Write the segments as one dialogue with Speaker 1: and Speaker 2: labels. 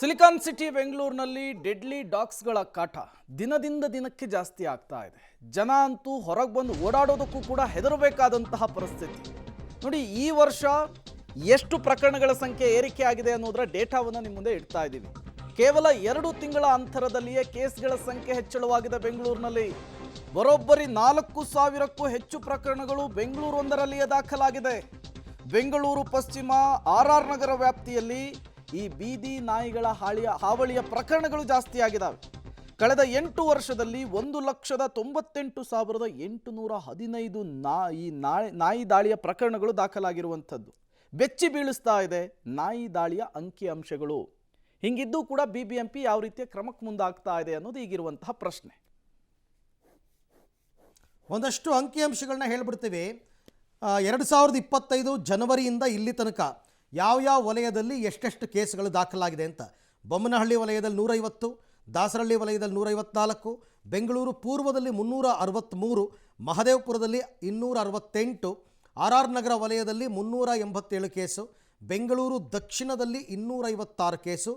Speaker 1: Silicon city ಬೆಂಗಳೂರಿನಲ್ಲಿ deadly ಡಾಗ್ಸ್ಗಳ ಕಾಟ ದಿನದಿಂದ ದಿನಕ್ಕೆ ಜಾಸ್ತಿ ಆಗ್ತಾ ಇದೆ. ಜನ ಅಂತೂ ಹೊರಗೆ ಬಂದು ಓಡಾಡೋದಕ್ಕೂ ಕೂಡ ಹೆದರಬೇಕಾದಂತಹ ಪರಿಸ್ಥಿತಿ. ನೋಡಿ, ಈ ವರ್ಷ ಎಷ್ಟು ಪ್ರಕರಣಗಳ ಸಂಖ್ಯೆ ಏರಿಕೆ ಆಗಿದೆ ಅನ್ನೋದರ ಡೇಟಾವನ್ನು ನಿಮ್ಮ ಮುಂದೆ ಇಡ್ತಾ ಇದ್ದೀವಿ. ಕೇವಲ 2 ತಿಂಗಳ ಅಂತರದಲ್ಲಿಯೇ ಕೇಸ್ಗಳ ಸಂಖ್ಯೆ ಹೆಚ್ಚಳವಾಗಿದೆ ಬೆಂಗಳೂರಿನಲ್ಲಿ. ಬರೋಬ್ಬರಿ 4,000ಕ್ಕೂ ಹೆಚ್ಚು ಪ್ರಕರಣಗಳು ಬೆಂಗಳೂರು ಒಂದರಲ್ಲಿಯೇ ದಾಖಲಾಗಿದೆ. ಬೆಂಗಳೂರು ಪಶ್ಚಿಮ RR ನಗರ ವ್ಯಾಪ್ತಿಯಲ್ಲಿ ಈ ಬೀದಿ ನಾಯಿಗಳ ಹಾವಳಿಯ ಪ್ರಕರಣಗಳು ಜಾಸ್ತಿ ಆಗಿದ್ದಾವೆ. ಕಳೆದ 8 ವರ್ಷದಲ್ಲಿ 1,98,815 ನಾಯಿ ದಾಳಿಯ ಪ್ರಕರಣಗಳು ದಾಖಲಾಗಿರುವಂಥದ್ದು. ಬೆಚ್ಚಿ ಬೀಳಿಸ್ತಾ ಇದೆ ನಾಯಿ ದಾಳಿಯ ಅಂಕಿ ಅಂಶಗಳು. ಹಿಂಗಿದ್ದು ಕೂಡ BBMP ಯಾವ ರೀತಿಯ ಕ್ರಮಕ್ಕೆ ಮುಂದಾಗ್ತಾ ಇದೆ ಅನ್ನೋದು ಈಗಿರುವಂತಹ ಪ್ರಶ್ನೆ.
Speaker 2: ಒಂದಷ್ಟು ಅಂಕಿಅಂಶಗಳನ್ನ ಹೇಳ್ಬಿಡ್ತೀವಿ. 2025 ಜನವರಿಯಿಂದ ಇಲ್ಲಿ ತನಕ ಯಾವ ವಲಯದಲ್ಲಿ ಎಷ್ಟೆಷ್ಟು ಕೇಸ್ಗಳು ದಾಖಲಾಗಿದೆ ಅಂತ. ಬೊಮ್ಮನಹಳ್ಳಿ ವಲಯದಲ್ಲಿ 150, ದಾಸರಹಳ್ಳಿ ವಲಯದಲ್ಲಿ 154, ಬೆಂಗಳೂರು ಪೂರ್ವದಲ್ಲಿ 363, ಮಹದೇವಪುರದಲ್ಲಿ 268, RR ನಗರ ವಲಯದಲ್ಲಿ 387 ಕೇಸು, ಬೆಂಗಳೂರು ದಕ್ಷಿಣದಲ್ಲಿ 256 ಕೇಸು,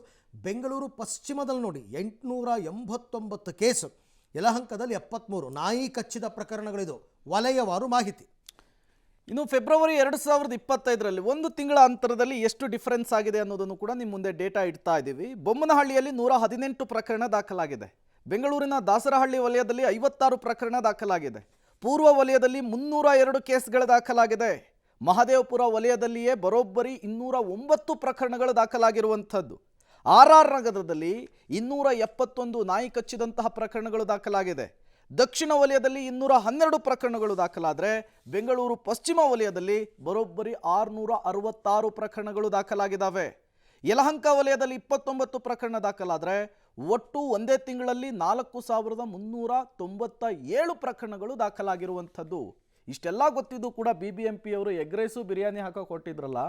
Speaker 2: ಬೆಂಗಳೂರು ಪಶ್ಚಿಮದಲ್ಲಿ ನೋಡಿ 889 ಕೇಸು, ಯಲಹಂಕದಲ್ಲಿ 73 ನಾಯಿ ಕಚ್ಚಿದ ಪ್ರಕರಣಗಳಿದು. ವಲಯವಾರು ಮಾಹಿತಿ.
Speaker 1: ಇನ್ನು ಫೆಬ್ರವರಿ 2025ರಲ್ಲಿ 1 ತಿಂಗಳ ಅಂತರದಲ್ಲಿ ಎಷ್ಟು ಡಿಫರೆನ್ಸ್ ಆಗಿದೆ ಅನ್ನೋದನ್ನು ಕೂಡ ನಿಮ್ಮ ಮುಂದೆ ಡೇಟಾ ಇಡ್ತಾ ಇದ್ದೀವಿ. ಬೊಮ್ಮನಹಳ್ಳಿಯಲ್ಲಿ 118 ಪ್ರಕರಣ ದಾಖಲಾಗಿದೆ. ಬೆಂಗಳೂರಿನ ದಾಸರಹಳ್ಳಿ ವಲಯದಲ್ಲಿ 56 ಪ್ರಕರಣ ದಾಖಲಾಗಿದೆ. ಪೂರ್ವ ವಲಯದಲ್ಲಿ 302 ಕೇಸ್ಗಳು ದಾಖಲಾಗಿದೆ. ಮಹದೇವಪುರ ವಲಯದಲ್ಲಿಯೇ ಬರೋಬ್ಬರಿ 209 ಪ್ರಕರಣಗಳು ದಾಖಲಾಗಿರುವಂಥದ್ದು. RR ನಗರದಲ್ಲಿ 271 ನಾಯಿ ಕಚ್ಚಿದಂತಹ ಪ್ರಕರಣಗಳು ದಾಖಲಾಗಿದೆ. ದಕ್ಷಿಣ ವಲಯದಲ್ಲಿ 212 ಪ್ರಕರಣಗಳು ದಾಖಲಾದರೆ ಬೆಂಗಳೂರು ಪಶ್ಚಿಮ ವಲಯದಲ್ಲಿ ಬರೋಬ್ಬರಿ 666 ಪ್ರಕರಣಗಳು ದಾಖಲಾಗಿದ್ದಾವೆ. ಯಲಹಂಕ ವಲಯದಲ್ಲಿ 29 ಪ್ರಕರಣ ದಾಖಲಾದರೆ ಒಟ್ಟು ಒಂದೇ ತಿಂಗಳಲ್ಲಿ 4,397 ಪ್ರಕರಣಗಳು ದಾಖಲಾಗಿರುವಂಥದ್ದು. ಇಷ್ಟೆಲ್ಲ ಗೊತ್ತಿದ್ದು ಕೂಡ BBMP ಅವರು ಎಗ್ ರೈಸು ಬಿರಿಯಾನಿ ಹಾಕೋ ಕೊಟ್ಟಿದ್ರಲ್ಲ,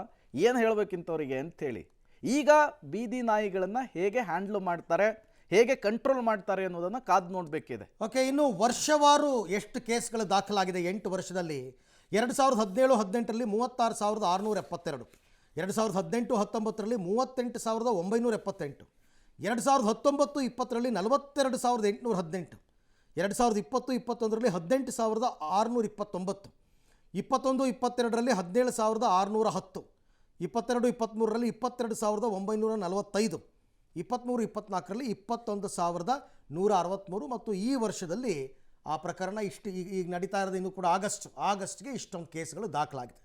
Speaker 1: ಏನು ಹೇಳಬೇಕಿಂತವರಿಗೆ ಅಂಥೇಳಿ. ಈಗ ಬೀದಿ ನಾಯಿಗಳನ್ನು ಹೇಗೆ ಹ್ಯಾಂಡ್ಲ್ ಮಾಡ್ತಾರೆ, ಹೇಗೆ ಕಂಟ್ರೋಲ್ ಮಾಡ್ತಾರೆ ಅನ್ನೋದನ್ನು ಕಾದು ನೋಡಬೇಕಿದೆ.
Speaker 2: ಓಕೆ, ಇನ್ನು ವರ್ಷವಾರು ಎಷ್ಟು ಕೇಸ್ಗಳು ದಾಖಲಾಗಿದೆ 8 ವರ್ಷದಲ್ಲಿ? 2017-18ರಲ್ಲಿ 36,672, 2018-19ರಲ್ಲಿ 38,978, 2019-20ರಲ್ಲಿ 42,818, 2020-21ರಲ್ಲಿ 18,629, 21-22ರಲ್ಲಿ 17,610, 22-23ರಲ್ಲಿ 22,945, 23-24ರಲ್ಲಿ 21,163 ಮತ್ತು ಈ ವರ್ಷದಲ್ಲಿ ಆ ಪ್ರಕರಣ ಈಗ ನಡೀತಾ ಇರೋದು ಇನ್ನೂ ಕೂಡ ಆಗಸ್ಟ್ಗೆ ಇಷ್ಟೊಂದು ಕೇಸ್ಗಳು ದಾಖಲಾಗಿದೆ.